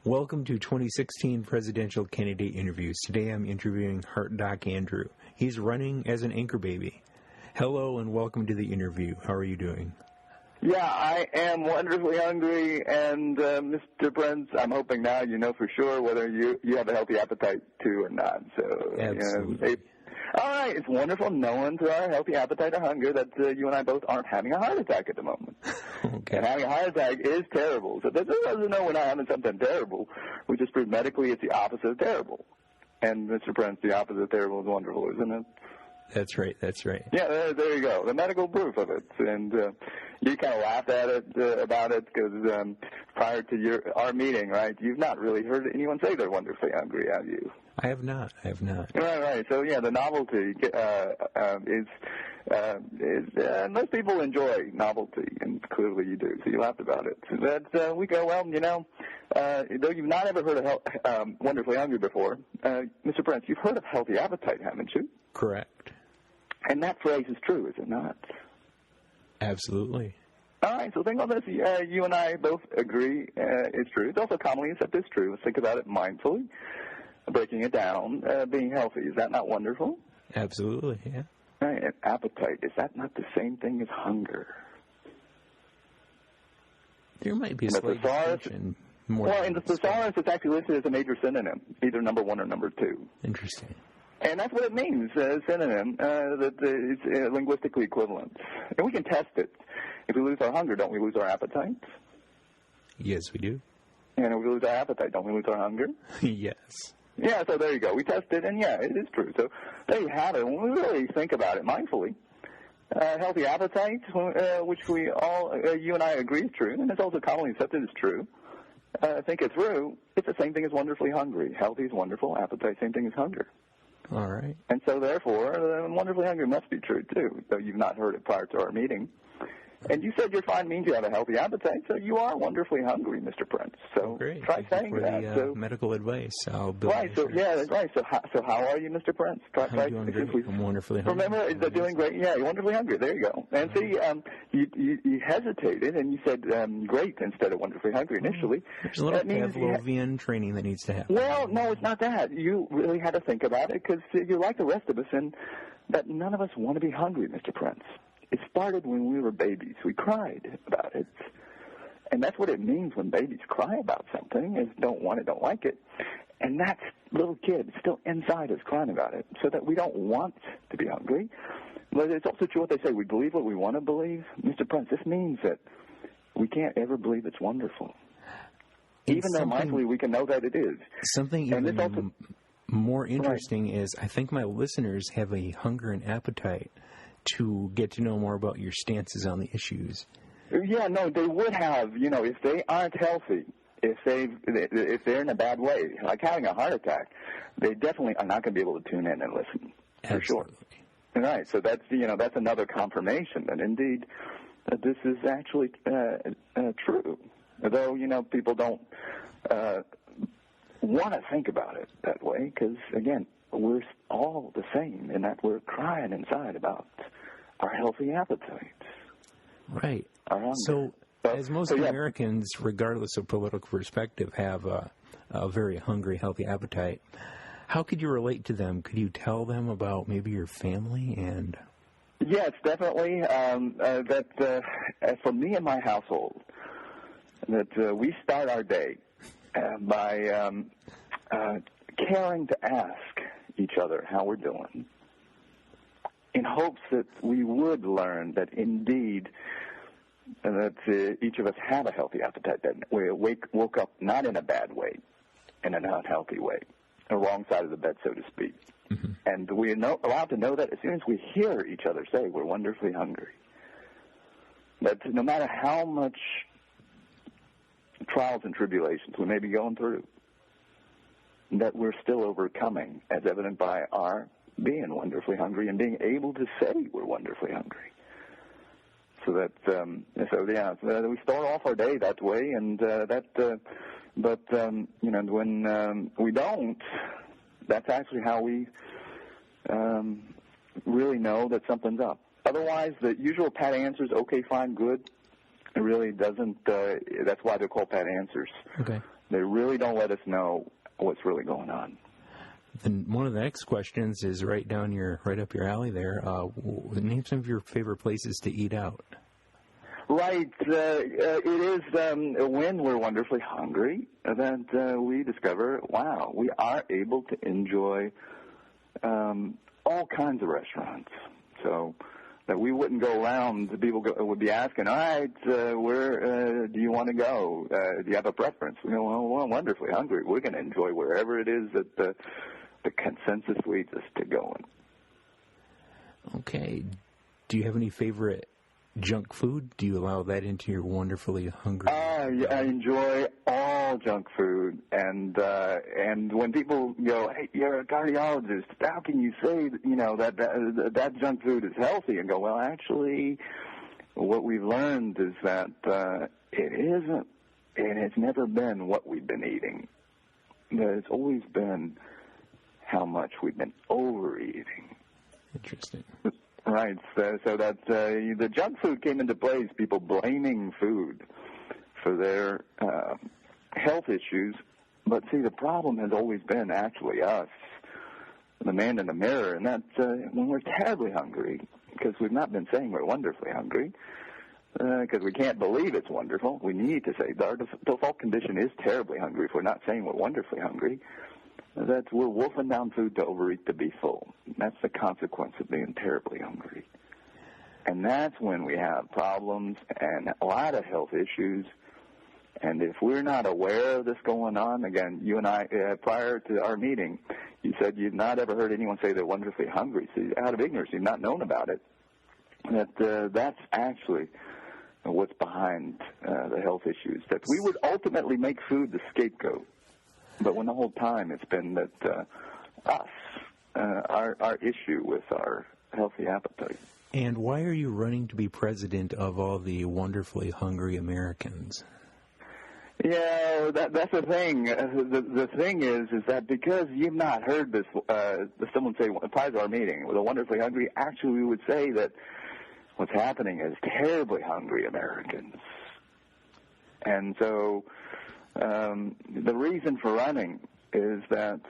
Welcome to 2016 presidential candidate interviews. Today I'm interviewing Heart Doc Andrew. He's running as an anchor baby. Hello and welcome to the interview. How are you doing? Yeah, I am wonderfully hungry, and Mr. Prince, I'm hoping now you know for sure whether you have a healthy appetite too or not. So, absolutely. All right, it's wonderful knowing through our healthy appetite or hunger that you and I both aren't having a heart attack at the moment. Okay. And having a heart attack is terrible. So this doesn't know we're not having something terrible. We just proved medically it's the opposite of terrible. And Mr. Prince, the opposite of terrible is wonderful, isn't it? That's right. Yeah, there you go. The medical proof of it. And you kind of laughed at it, about it, because prior to our meeting, right, you've not really heard anyone say they're wonderfully hungry, have you? I have not. Right. So, yeah, the novelty is most people enjoy novelty, and clearly you do. So you laughed about it. But we go, well, though you've not ever heard of wonderfully hungry before, Mr. Prince, you've heard of healthy appetite, haven't you? Correct. And that phrase is true, is it not? Absolutely. All right, so think on this. You and I both agree it's true. It's also commonly accepted it's true. Let's think about it mindfully, breaking it down, being healthy. Is that not wonderful? Absolutely, yeah. Right, and appetite, is that not the same thing as hunger? There might be a slight distinction. Well, in the thesaurus, it's actually listed as a major synonym, either number one or number two. Interesting. And that's what it means, synonym, that it's linguistically equivalent. And we can test it. If we lose our hunger, don't we lose our appetite? Yes, we do. And if we lose our appetite, don't we lose our hunger? Yes. Yeah, so there you go. We tested, and yeah, it is true. So there you have it. When we really think about it mindfully, healthy appetite, which we all, you and I agree is true, and it's also commonly accepted as true, think it through, it's the same thing as wonderfully hungry. Healthy is wonderful, appetite, same thing as hunger. All right. And so, therefore, wonderfully hungry must be true, too, though you've not heard it prior to our meeting. And you said your fine means you have a healthy appetite, so you are wonderfully hungry, Mr. Prince. So great. Try saying for that. The medical advice. I'll build right. So yeah, that's right. So how are you, Mr. Prince? I'm doing great. I'm wonderfully hungry. Remember, is that doing great? Yeah, you're wonderfully hungry. There you go. And see, you hesitated and you said great instead of wonderfully hungry initially. There's a little Pavlovian training that needs to happen. Well, no, it's not that. You really had to think about it because you're like the rest of us in that none of us want to be hungry, Mr. Prince. It started when we were babies. We cried about it. And that's what it means when babies cry about something, is don't want it, don't like it. And that little kid still inside us crying about it, so that we don't want to be hungry. But it's also true what they say, we believe what we want to believe. Mr. Prince, this means that we can't ever believe it's wonderful. Even though mindfully we can know that it is. Something even more interesting is I think my listeners have a hunger and appetite to get to know more about your stances on the issues. Yeah, no, they would have, if they aren't healthy, if they're in a bad way, like having a heart attack, they definitely are not going to be able to tune in and listen, for Absolutely. Sure. Right, so that's another confirmation that indeed this is actually true. Although, people don't want to think about it that way because, again, we're all the same in that we're crying inside about our healthy appetites. Right. So as most Americans, regardless of political perspective, have a very hungry, healthy appetite, how could you relate to them? Could you tell them about maybe your family and... Yes, definitely. That for me and my household, that we start our day by caring to ask each other how we're doing, in hopes that we would learn that indeed that each of us have a healthy appetite, that we woke up not in a bad way, in an unhealthy way, the wrong side of the bed, so to speak. Mm-hmm. And we're allowed to know that as soon as we hear each other say we're wonderfully hungry, that no matter how much trials and tribulations we may be going through, that we're still overcoming, as evident by our being wonderfully hungry and being able to say we're wonderfully hungry. So that, we start off our day that way, and when we don't, that's actually how we really know that something's up. Otherwise, the usual pat answers, okay, fine, good, It really doesn't. That's why they're called pat answers. Okay. They really don't let us know what's really going on. And one of the next questions is right up your alley there. Name some of your favorite places to eat out. Right. It is when we're wonderfully hungry that we discover, wow, we are able to enjoy all kinds of restaurants. So that we wouldn't go around, people would be asking, all right, where do you want to go? Do you have a preference? We go, well, we're wonderfully hungry. We're going to enjoy wherever it is that the consensus leads us to going. Okay. Do you have any favorite junk food? Do you allow that into your wonderfully hungry? I enjoy all junk food, and when people go, "Hey, you're a cardiologist. How can you say that junk food is healthy?" And go, "Well, actually, what we've learned is that it isn't, and it's never been what we've been eating. It's always been how much we've been overeating." Interesting. Right, so that the junk food came into place, people blaming food for their health issues. But see, the problem has always been actually us, the man in the mirror, and that's when we're terribly hungry, because we've not been saying we're wonderfully hungry, because we can't believe it's wonderful. We need to say our default condition is terribly hungry if we're not saying we're wonderfully hungry. That we're wolfing down food to overeat to be full. That's the consequence of being terribly hungry. And that's when we have problems and a lot of health issues. And if we're not aware of this going on, again, you and I, prior to our meeting, you said you've not ever heard anyone say they're wonderfully hungry. So out of ignorance, you've not known about it. That's actually what's behind the health issues. That we would ultimately make food the scapegoat. But when the whole time it's been that our issue with our healthy appetite. And why are you running to be president of all the wonderfully hungry Americans? Yeah, that's the thing. The thing is that because you've not heard this, someone say prior to our meeting, with a wonderfully hungry, actually we would say that what's happening is terribly hungry Americans. And so the reason for running is that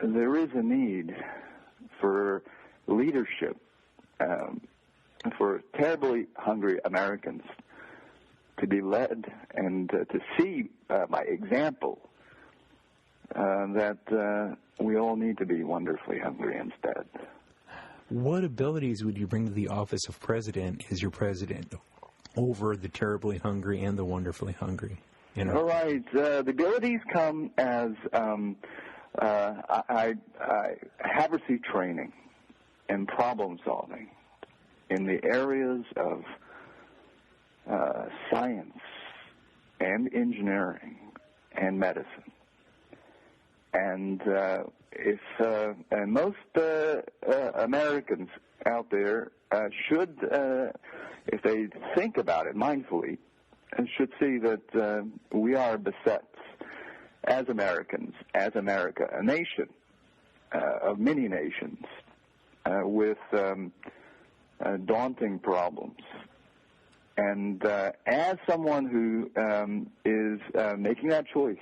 there is a need for leadership for terribly hungry Americans to be led and to see by example that we all need to be wonderfully hungry instead. What abilities would you bring to the office of president as your president over the terribly hungry and the wonderfully hungry? All right. The abilities come as I have received training and problem solving in the areas of science and engineering and medicine. And if most Americans out there should, if they think about it mindfully, should see that we are beset as Americans, as America, a nation of many nations with daunting problems. And as someone who is making that choice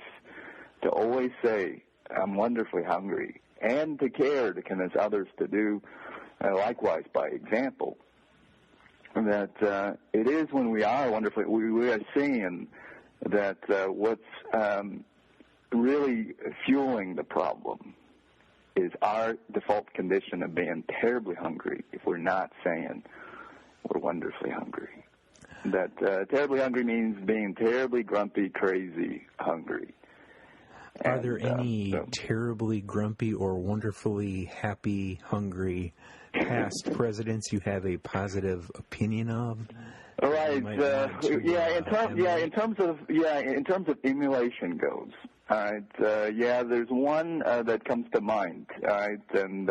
to always say, I'm wonderfully hungry, and to care to convince others to do likewise by example, that it is when we are wonderfully, we are seeing that what's really fueling the problem is our default condition of being terribly hungry if we're not saying we're wonderfully hungry. That terribly hungry means being terribly grumpy, crazy, hungry. Are there any terribly grumpy or wonderfully happy, hungry past presidents you have a positive opinion of? Right. In terms of emulation goes. All right. There's one that comes to mind. All right, and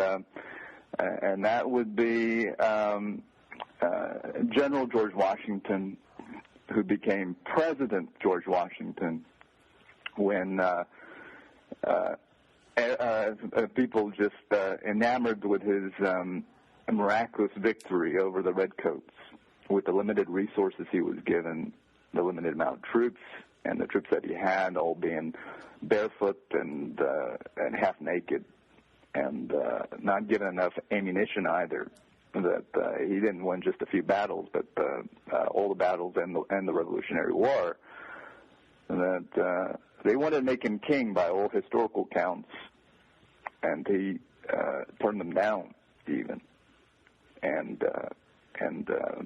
that would be General George Washington, who became President George Washington when people just enamored with his miraculous victory over the Redcoats with the limited resources he was given the limited amount of troops, and the troops that he had all being barefoot and half naked, and not given enough ammunition either. That he didn't win just a few battles, but all the battles and the Revolutionary War. That they wanted to make him king by all historical counts, and he turned them down even. And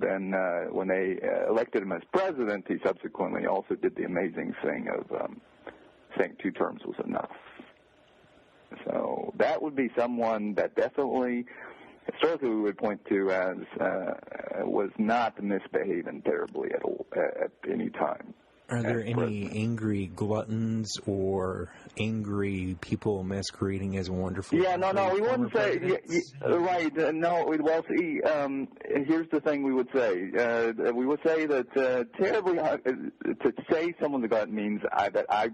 then when they elected him as president, he subsequently also did the amazing thing of saying 2 terms was enough. So that would be someone that definitely, historically, we would point to as was not misbehaving terribly at all at any time. Are there any angry gluttons or angry people masquerading as wonderful? Yeah, no, we wouldn't say, right, no, well, see, here's the thing we would say. We would say that terribly, to say someone's a glutton means that I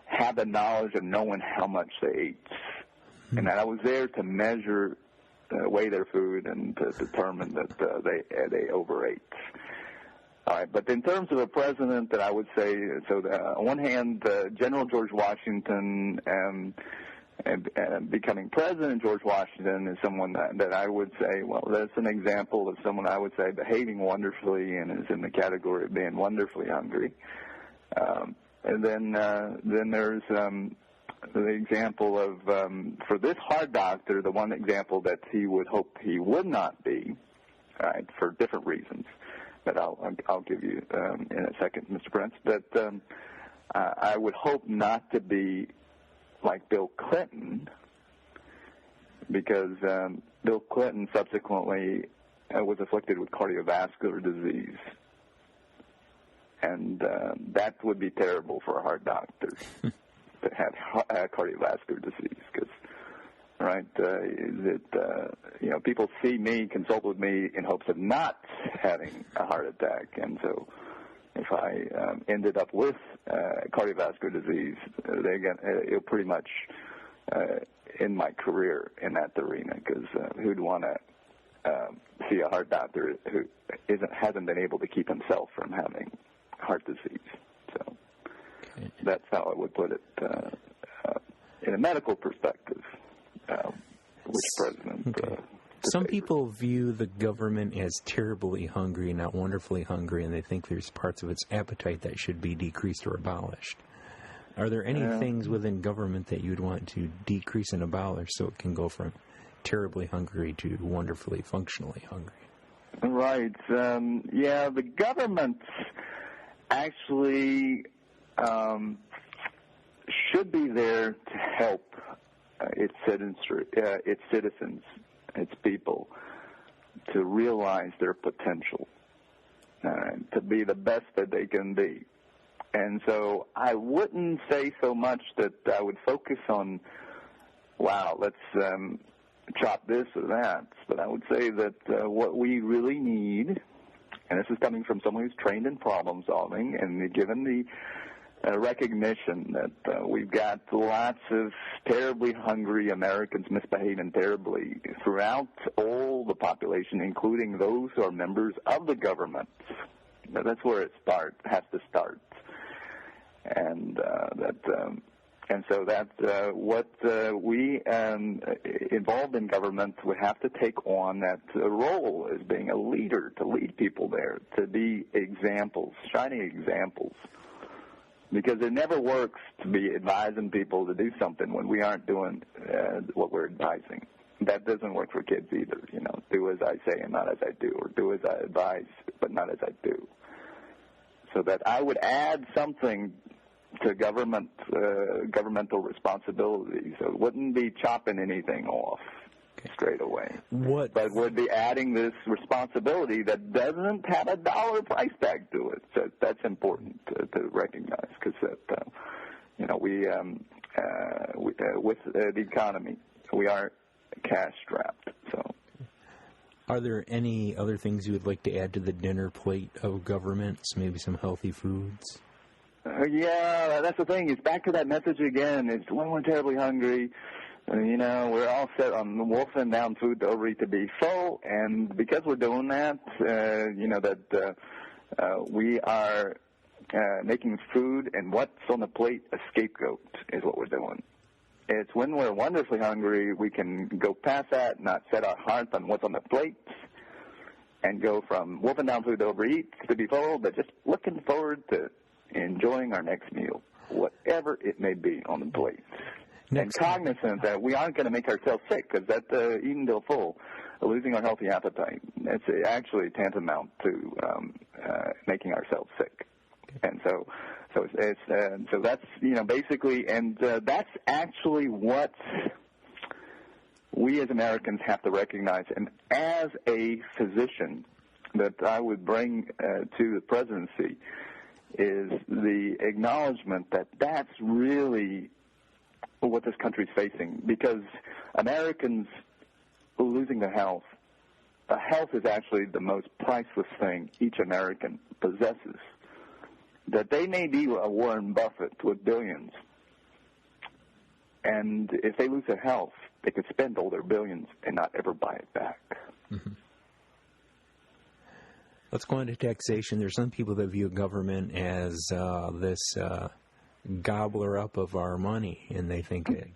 have the knowledge of knowing how much they ate, and that I was there to measure, weigh their food, and to determine that they overate. All right, but in terms of a president, that I would say, so on one hand, General George Washington and becoming President George Washington is someone that I would say, well, that's an example of someone I would say behaving wonderfully and is in the category of being wonderfully hungry. And then there's the example of, for this heart doctor, the one example that he would hope he would not be, right, for different reasons. That I'll give you in a second, Mr. Prince. But I would hope not to be like Bill Clinton, because Bill Clinton subsequently was afflicted with cardiovascular disease, and that would be terrible for a heart doctor to have cardiovascular disease, because. Right, people see me, consult with me in hopes of not having a heart attack, and so if I ended up with cardiovascular disease, it'll pretty much end my career in that arena, because who'd want to see a heart doctor who hasn't been able to keep himself from having heart disease? So that's how I would put it in a medical perspective. Which president? Okay. Some people view the government as terribly hungry, not wonderfully hungry, and they think there's parts of its appetite that should be decreased or abolished. Are there any things within government that you'd want to decrease and abolish so it can go from terribly hungry to wonderfully, functionally hungry? Right. The government actually should be there to help its citizens, its people, to realize their potential, to be the best that they can be. And so I wouldn't say so much that I would focus on, let's chop this or that, but I would say that what we really need, and this is coming from someone who's trained in problem solving, and given the recognition that we've got lots of terribly hungry Americans misbehaving terribly throughout all the population, including those who are members of the government. Now, that's where it has to start, and so that what we involved in government would have to take on that role as being a leader, to lead people there, to be examples, shining examples. Because it never works to be advising people to do something when we aren't doing what we're advising. That doesn't work for kids either, do as I say and not as I do, or do as I advise but not as I do. So that I would add something to governmental responsibility, so it wouldn't be chopping anything off straight away. But would be adding this responsibility that doesn't have a dollar price tag to it. So that's important to recognize, because we with the economy, we are cash strapped. So, are there any other things you would like to add to the dinner plate of governments? Maybe some healthy foods. That's the thing. It's back to that message again. It's when we're terribly hungry. We're all set on wolfing down food to overeat to be full, and because we're doing that, we are making food and what's on the plate a scapegoat is what we're doing. It's when we're wonderfully hungry, we can go past that, not set our heart on what's on the plates, and go from wolfing down food to overeat to be full, but just looking forward to enjoying our next meal, whatever it may be on the plate. And cognizant that we aren't going to make ourselves sick, because that eating till full, losing our healthy appetite, it's actually tantamount to making ourselves sick. And so that's, basically, and that's actually what we as Americans have to recognize. And as a physician, that I would bring to the presidency is the acknowledgement that that's really what this country's facing, because Americans losing their health is actually the most priceless thing each American possesses. That they may be a Warren Buffett with billions, and if they lose their health, they could spend all their billions and not ever buy it back. Mm-hmm. Let's go into taxation. There's some people that view government as this gobbler up of our money, and they think it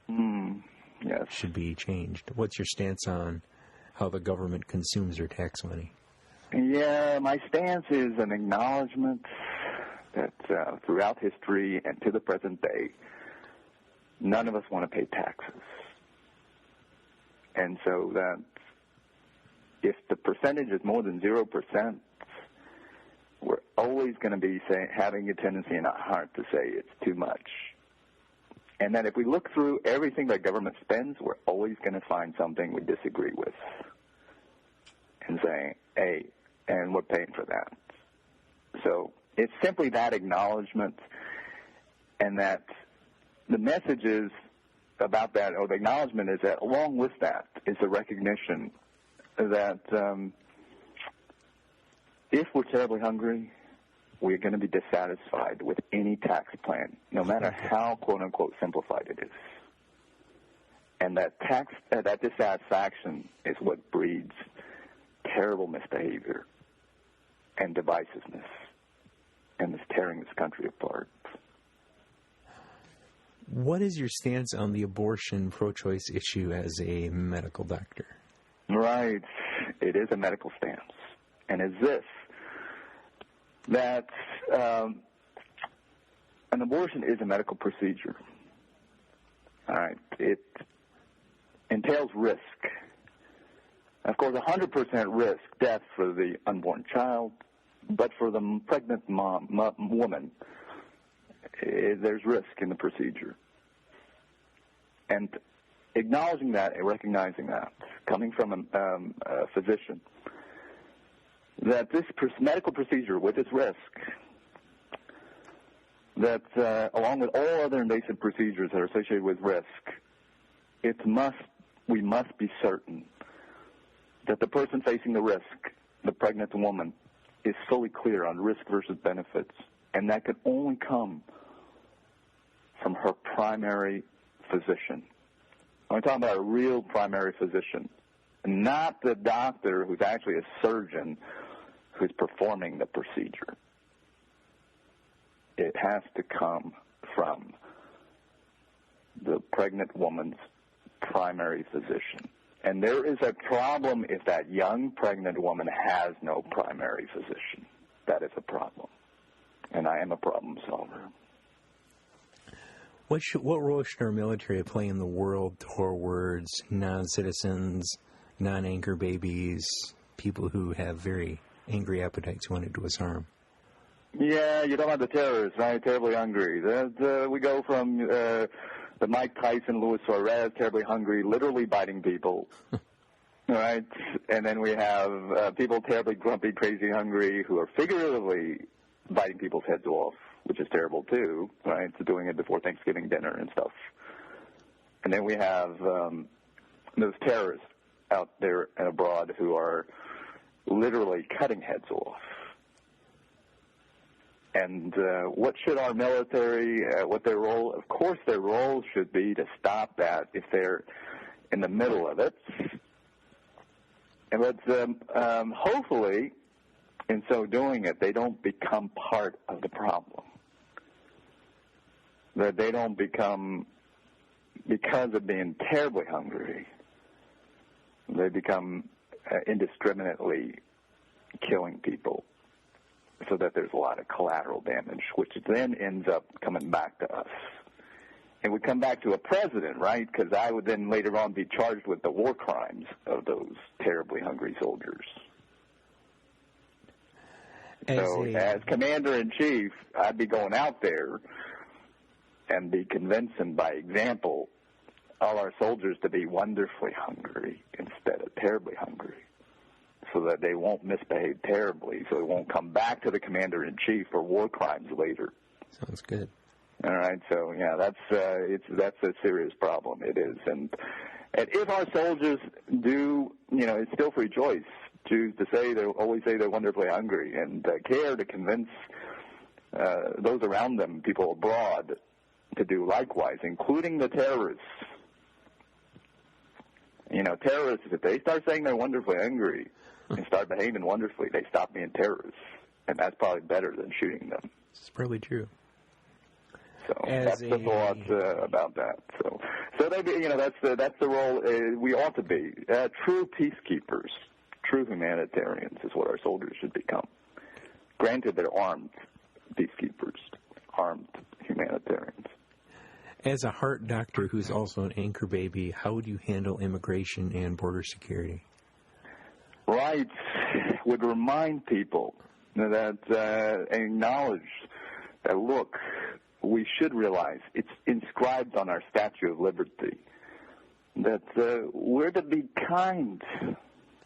yes. should be changed. What's your stance on how the government consumes their tax money? Yeah, my stance is an acknowledgement that throughout history and to the present day, none of us want to pay taxes. And so that if the percentage is more than 0%, we're always going to be having a tendency in our heart to say it's too much. And that if we look through everything that government spends, we're always going to find something we disagree with and saying, hey, and we're paying for that. So it's simply that acknowledgement, and that the message is about that, or the acknowledgement is that along with that is the recognition that if we're terribly hungry, we're going to be dissatisfied with any tax plan, no matter how quote-unquote simplified it is. And that dissatisfaction is what breeds terrible misbehavior and divisiveness, and is tearing this country apart. What is your stance on the abortion pro-choice issue as a medical doctor? Right. It is a medical stance. And it's this, that an abortion is a medical procedure. All right. It entails risk. Of course, 100% risk, death for the unborn child, but for the pregnant woman, there's risk in the procedure. And acknowledging that and recognizing that, coming from a physician, that this medical procedure with its risk, that along with all other invasive procedures that are associated with risk, we must be certain that the person facing the risk, the pregnant woman, is fully clear on risk versus benefits, and that could only come from her primary physician. I'm talking about a real primary physician, not the doctor who's actually a surgeon who's performing the procedure. It has to come from the pregnant woman's primary physician. And there is a problem if that young pregnant woman has no primary physician. That is a problem. And I am a problem solver. What role should our military play in the world towards non-citizens, non-anchor babies, people who have very angry appetites who want to do us harm? Yeah, you're talking about the terrorists, right? Terribly hungry. We go from the Mike Tyson, Luis Suarez, terribly hungry, literally biting people, right? And then we have people terribly grumpy, crazy hungry, who are figuratively biting people's heads off, which is terrible too, right? So doing it before Thanksgiving dinner and stuff. And then we have those terrorists out there and abroad who are literally cutting heads off. And what should our military, what their role? Of course, their role should be to stop that if they're in the middle of it. And let's hopefully, in so doing it, they don't become part of the problem. That they don't become, because of being terribly hungry, they become indiscriminately killing people, so that there's a lot of collateral damage, which then ends up coming back to us. It would come back to a president, right? Because I would then later on be charged with the war crimes of those terribly hungry soldiers. As commander-in-chief, I'd be going out there and be convincing by example all our soldiers to be wonderfully hungry instead of terribly hungry, so that they won't misbehave terribly, so they won't come back to the commander-in-chief for war crimes later. Sounds good. All right, so yeah, that's a serious problem. It is, and if our soldiers do, it's still free choice. Choose to always say they're wonderfully hungry, and care to convince those around them, people abroad, to do likewise, including the terrorists. Terrorists, if they start saying they're wonderfully hungry and start behaving wonderfully, they stop being terrorists, and that's probably better than shooting them. It's probably true. So that's the thought about that. So they, that's the role we ought to be. True peacekeepers, true humanitarians is what our soldiers should become. Granted, they're armed peacekeepers, armed humanitarians. As a heart doctor who's also an anchor baby, how would you handle immigration and border security? Right. Would remind people that acknowledge that, look, we should realize it's inscribed on our Statue of Liberty that we're to be kind.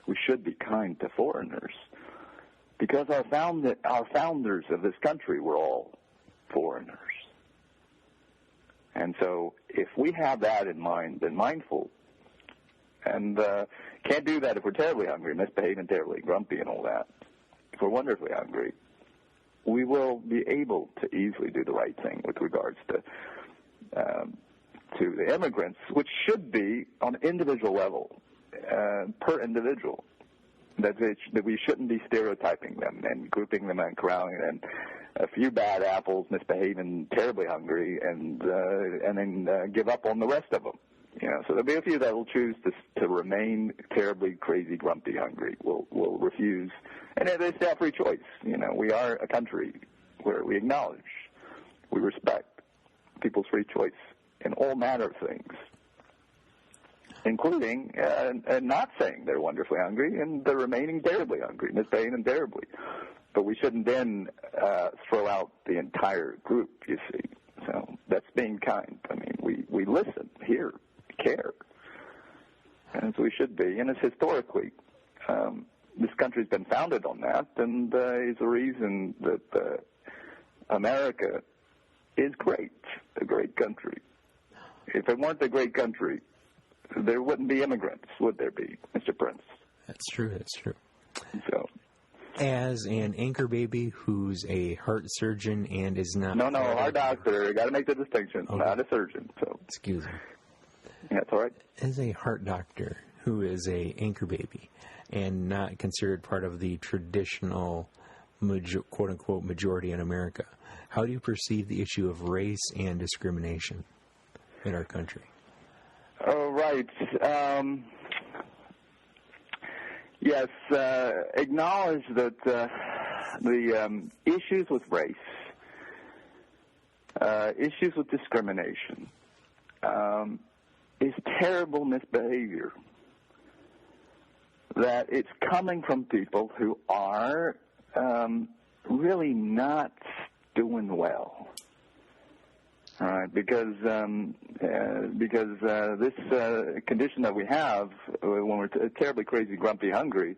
We should be kind to foreigners, because our founders of this country were all foreigners. And so if we have that in mind, then mindful, and can't do that if we're terribly hungry, misbehaving terribly, grumpy and all that. If we're wonderfully hungry, we will be able to easily do the right thing with regards to the immigrants, which should be on an individual level, per individual. That we shouldn't be stereotyping them and grouping them and corralling them. A few bad apples misbehaving terribly hungry, and then give up on the rest of them. So there'll be a few that will choose to remain terribly crazy, grumpy, hungry. Will refuse, and it's their free choice. We are a country where we acknowledge, we respect people's free choice in all manner of things, including not saying they're wonderfully hungry and they're remaining terribly hungry, misbehaving terribly. But we shouldn't then throw out the entire group, you see. So that's being kind. I mean, we listen, hear, care, as we should be. And it's historically, this country's been founded on that, and is the reason that America is great, a great country. If it weren't a great country, there wouldn't be immigrants, would there be, Mr. Prince? That's true, that's true. So, as an anchor baby who's a heart surgeon and is not... No, heart doctor. Got to make the distinction. Okay. Not a surgeon. So. Excuse me. Yeah, that's all right. As a heart doctor who is a anchor baby and not considered part of the traditional, quote-unquote, majority in America, how do you perceive the issue of race and discrimination in our country? Oh, right. Yes, acknowledge that the issues with race, issues with discrimination, is terrible misbehavior. That it's coming from people who are really not doing well. All right, because this condition that we have when we're terribly crazy, grumpy, hungry,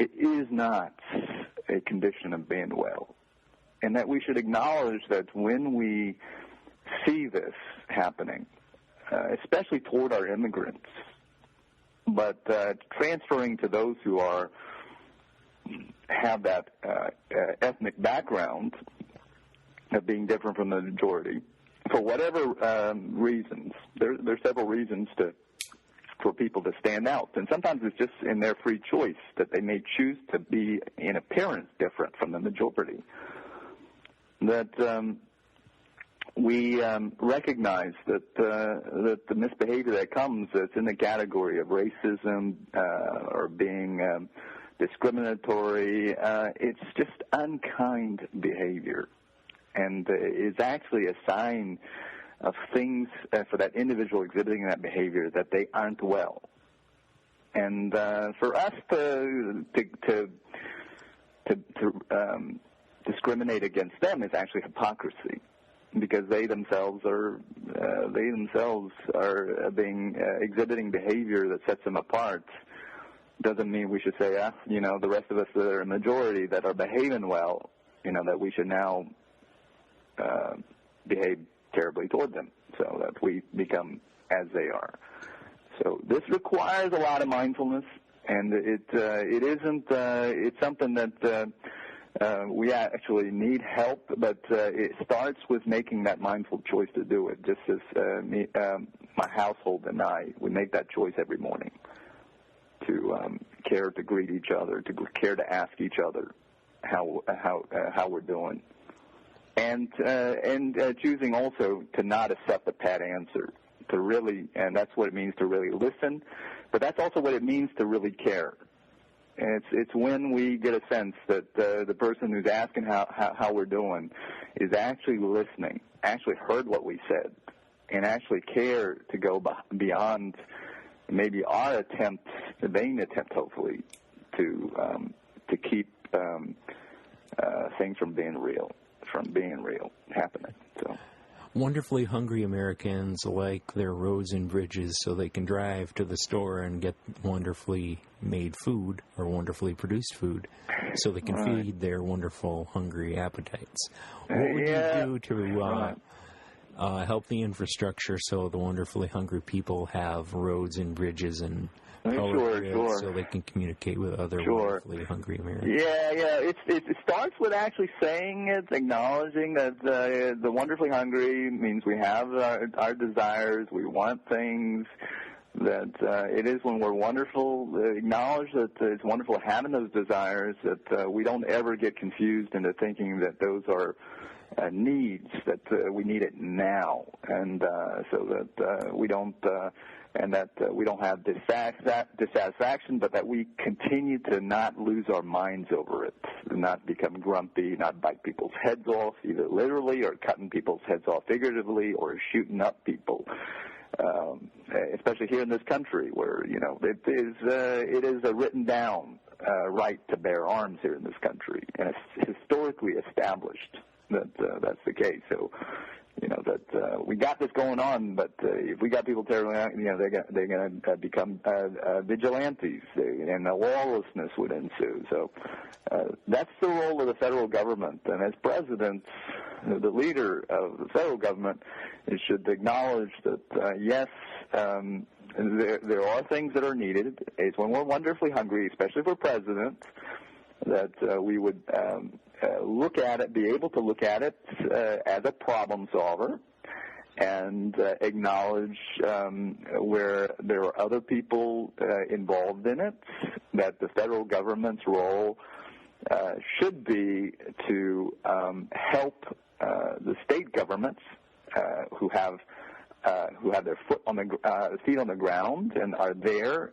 it is not a condition of being well, and that we should acknowledge that when we see this happening, especially toward our immigrants, but transferring to those who have that ethnic background of being different from the majority. For whatever reasons, there's several reasons to for people to stand out. And sometimes it's just in their free choice that they may choose to be in appearance different from the majority. That we recognize that the misbehavior that comes that's in the category of racism or being discriminatory, it's just unkind behavior, and is actually a sign of things for that individual exhibiting that behavior that they aren't well. And for us to discriminate against them is actually hypocrisy, because they themselves are exhibiting behavior that sets them apart. Doesn't mean we should say, the rest of us that are a majority that are behaving well, that we should now behave terribly toward them, so that we become as they are. So this requires a lot of mindfulness, and it's something that we actually need help, but it starts with making that mindful choice to do it. Just as my household and we make that choice every morning to care to greet each other, to care to ask each other how we're doing. And choosing also to not accept a pat answer, to really, and that's what it means to really listen, but that's also what it means to really care. And it's when we get a sense that the person who's asking how we're doing is actually listening, actually heard what we said, and actually care to go beyond maybe our attempt, the vain attempt, hopefully, to keep things from being real happening. So, wonderfully hungry Americans like their roads and bridges so they can drive to the store and get wonderfully made food or wonderfully produced food so they can feed their wonderful hungry appetites. What would you do to help the infrastructure so the wonderfully hungry people have roads and bridges and so they can communicate with other wonderfully hungry Americans? It starts with actually saying it, acknowledging that the wonderfully hungry means we have our desires, we want things, that it is when we're wonderful, acknowledge that it's wonderful having those desires, that we don't ever get confused into thinking that those are needs, that we need it now, and so that we don't we don't have dissatisfaction, but that we continue to not lose our minds over it, not become grumpy, not bite people's heads off, either literally or cutting people's heads off figuratively or shooting up people. Especially here in this country, where it is a written down right to bear arms here in this country, and it's historically established that that's the case. So, that we got this going on, but if we got people terribly, they're going to become vigilantes, and lawlessness would ensue. So that's the role of the federal government, and as president, the leader of the federal government, it should acknowledge that yes, there are things that are needed. It's when we're wonderfully hungry, especially for presidents, that we would look at it, be able to look at it as a problem solver, and acknowledge where there are other people involved in it, that the federal government's role should be to help the state governments who have their feet on the ground and are there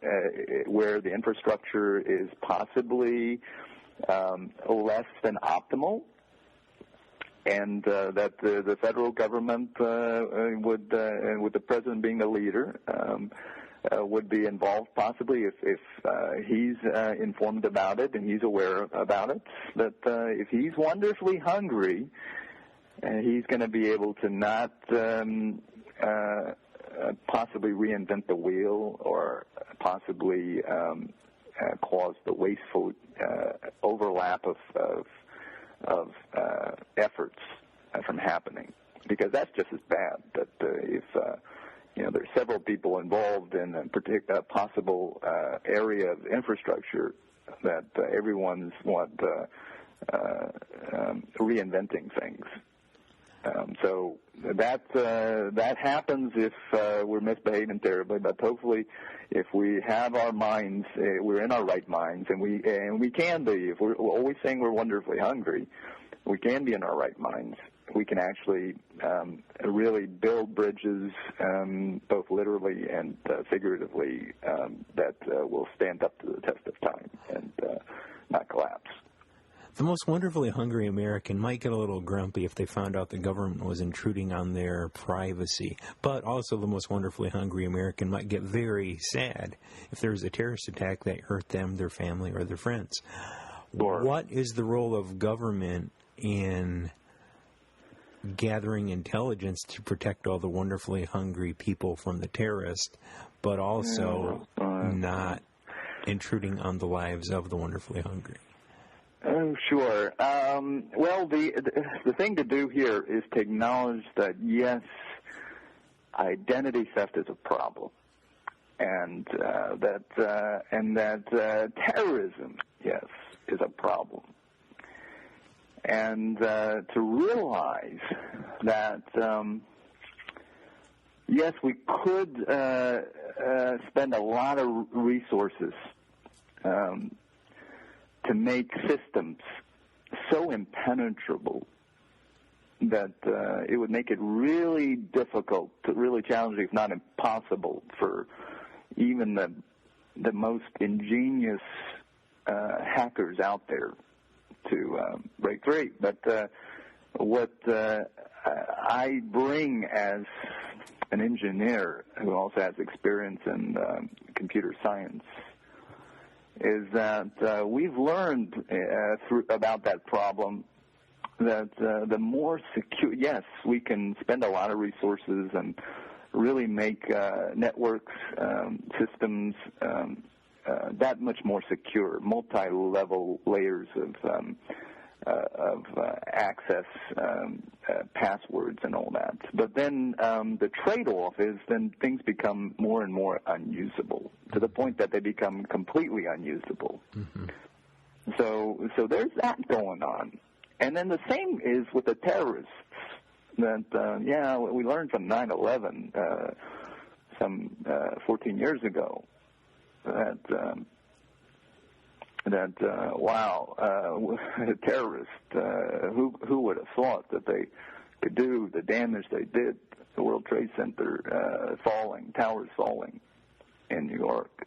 where the infrastructure is possibly less than optimal, and that the federal government would, with the president being the leader, would be involved possibly if he's informed about it and he's aware about it, that if he's wonderfully hungry, he's going to be able to not possibly reinvent the wheel or possibly cause the wasteful overlap of efforts from happening, because that's just as bad. That if there's several people involved in a particular possible area of infrastructure, that everyone's reinventing things. So that happens if we're misbehaving terribly. But hopefully, if we have our minds, we're in our right minds, and we can be. If we're always saying we're wonderfully hungry, we can be in our right minds. We can actually really build bridges, both literally and figuratively, that will stand up to the test of time and not collapse. The most wonderfully hungry American might get a little grumpy if they found out the government was intruding on their privacy. But also the most wonderfully hungry American might get very sad if there was a terrorist attack that hurt them, their family, or their friends. Sure. What is the role of government in gathering intelligence to protect all the wonderfully hungry people from the terrorists, but also not intruding on the lives of the wonderfully hungry? Oh, sure. Well, the thing to do here is to acknowledge that, yes, identity theft is a problem, and that terrorism, yes, is a problem. And to realize that, yes, we could spend a lot of resources to make systems so impenetrable that it would make it really difficult, really challenging, if not impossible, for even the most ingenious hackers out there to break free. But what I bring as an engineer who also has experience in computer science is that we've learned about that problem that the more secure, yes, we can spend a lot of resources and really make networks, systems that much more secure, multi-level layers of access, passwords, and all that. But then the trade-off is then things become more and more unusable to the point that they become completely unusable. Mm-hmm. So there's that going on. And then the same is with the terrorists. That we learned from 9/11 some 14 years ago. Terrorists, who would have thought that they could do the damage they did, the World Trade Center falling, towers falling in New York.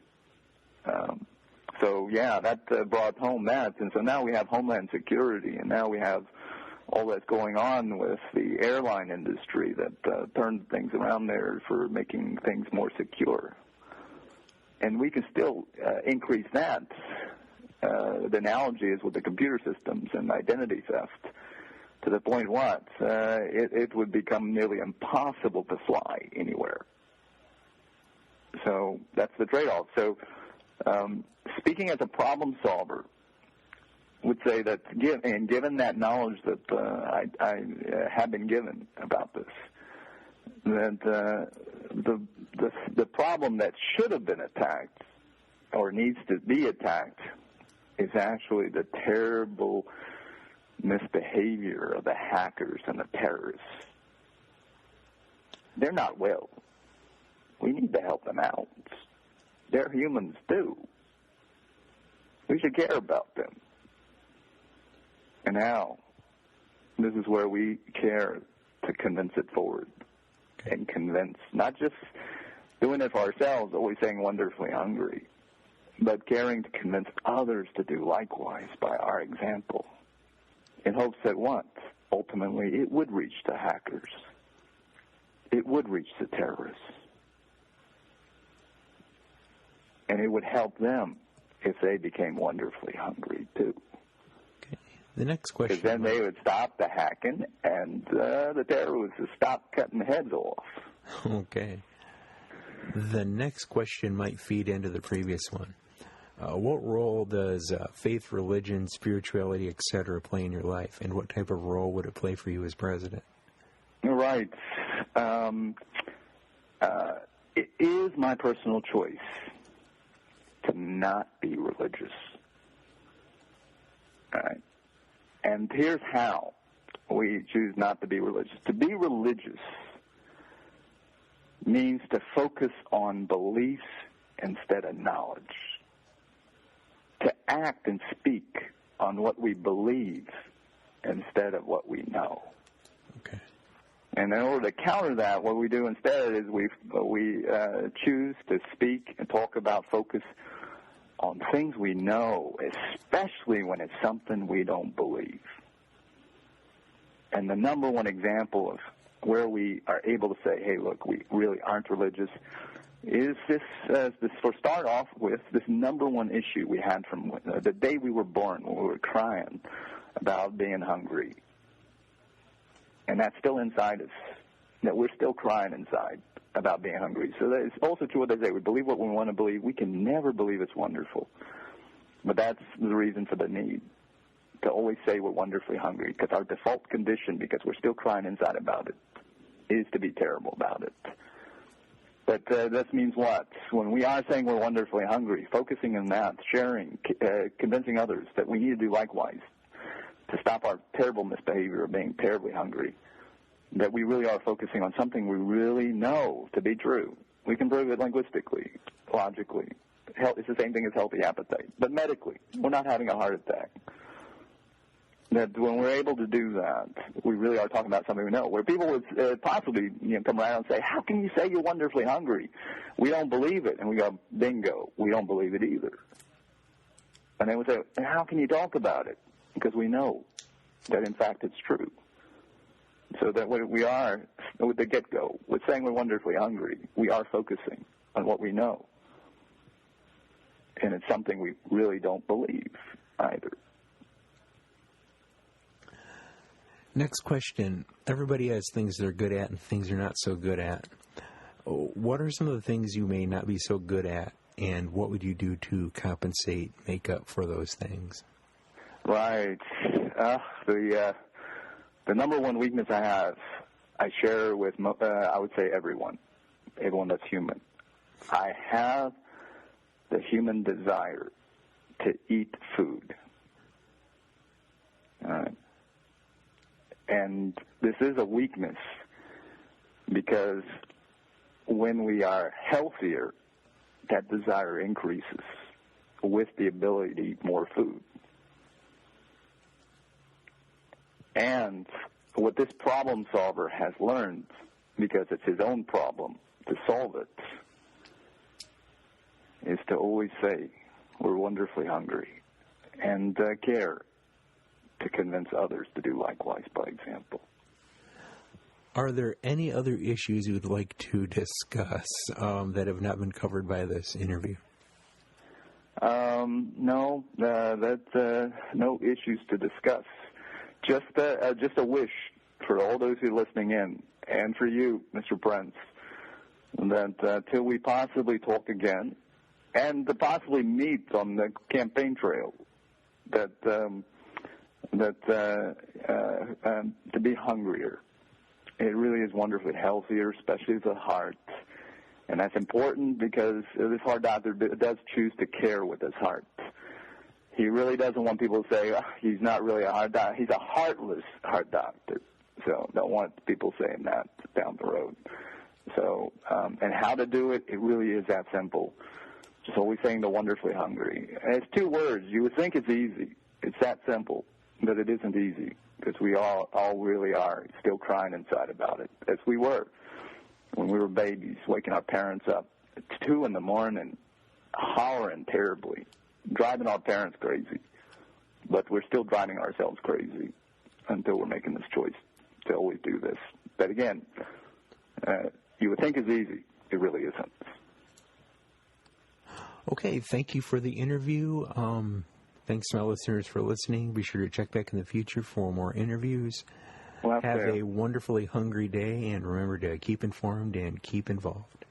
That brought home that, and so now we have Homeland Security, and now we have all that's going on with the airline industry that turned things around there for making things more secure. And we can still increase that. The analogy is with the computer systems and identity theft to the point it would become nearly impossible to fly anywhere. So that's the trade-off. So speaking as a problem solver, would say that given that knowledge that I have been given about this, that the problem that should have been attacked or needs to be attacked is actually the terrible misbehavior of the hackers and the terrorists. They're not well. We need to help them out. They're humans too. We should care about them. And now, this is where we care to convince it forward. And convince, not just doing it for ourselves, always saying wonderfully hungry, but caring to convince others to do likewise by our example, in hopes that ultimately it would reach the hackers. It would reach the terrorists. And it would help them if they became wonderfully hungry too. The next question. Because then they would stop the hacking, and the terrorists would stop cutting heads off. Okay. The next question might feed into the previous one. What role does faith, religion, spirituality, etc. play in your life, and what type of role would it play for you as president? Right. It is my personal choice to not be religious. All right. And here's how. we choose not to be religious. To be religious means to focus on beliefs instead of knowledge. To act and speak on what we believe instead of what we know. Okay. And in order to counter that, what we do instead is we choose to speak and talk about, focus on things we know, especially when it's something we don't believe. And the number one example of where we are able to say, hey, look, we really aren't religious, is this for start off with, this number one issue we had from the day we were born, when we were crying about being hungry. And that's still inside us, that we're still crying inside about being hungry. So that is also true what they say. We believe what we want to believe. We can never believe it's wonderful. But that's the reason for the need, to always say we're wonderfully hungry, because our default condition, because we're still crying inside about it, is to be terrible about it. But this means what? When we are saying we're wonderfully hungry, focusing on that, sharing, convincing others that we need to do likewise to stop our terrible misbehavior of being terribly hungry, that we really are focusing on something we really know to be true. We can prove it linguistically, logically. It's the same thing as healthy appetite. But medically, we're not having a heart attack. That when we're able to do that, we really are talking about something we know. Where people would possibly come around and say, how can you say you're wonderfully hungry? We don't believe it. And we go, bingo, we don't believe it either. And they would say, how can you talk about it? Because we know that, in fact, it's true. So that what we are, with the get-go, with saying we're wonderfully hungry, we are focusing on what we know. And it's something we really don't believe either. Next question. Everybody has things they're good at and things they're not so good at. What are some of the things you may not be so good at, and what would you do to compensate, make up for those things? Right. The number one weakness I have, I share with, I would say, everyone that's human. I have the human desire to eat food. And this is a weakness because when we are healthier, that desire increases with the ability to eat more food. And what this problem solver has learned, because it's his own problem to solve it, is to always say, we're wonderfully hungry, and care to convince others to do likewise by example. Are there any other issues you would like to discuss that have not been covered by this interview? No, no issues to discuss. Just a wish for all those who are listening in, and for you, Mr. Prince, that till we possibly talk again, and to possibly meet on the campaign trail, to be hungrier. It really is wonderfully healthier, especially the heart. And that's important because this heart doctor does choose to care with his heart. He really doesn't want people to say, he's not really a heart doctor. He's a heartless heart doctor. So don't want people saying that down the road. So, and how to do it, it really is that simple. Just always saying the wonderfully hungry. And it's 2 words. You would think it's easy. It's that simple. But it isn't easy, because we all really are still crying inside about it, as we were when we were babies, waking our parents up at 2 a.m, hollering terribly, driving our parents crazy. But we're still driving ourselves crazy until we're making this choice to always do this. But again, you would think it's easy. It really isn't. Okay, thank you for the interview. Thanks to my listeners for listening. Be sure to check back in the future for more interviews. Have a wonderfully hungry day, and remember to keep informed and keep involved.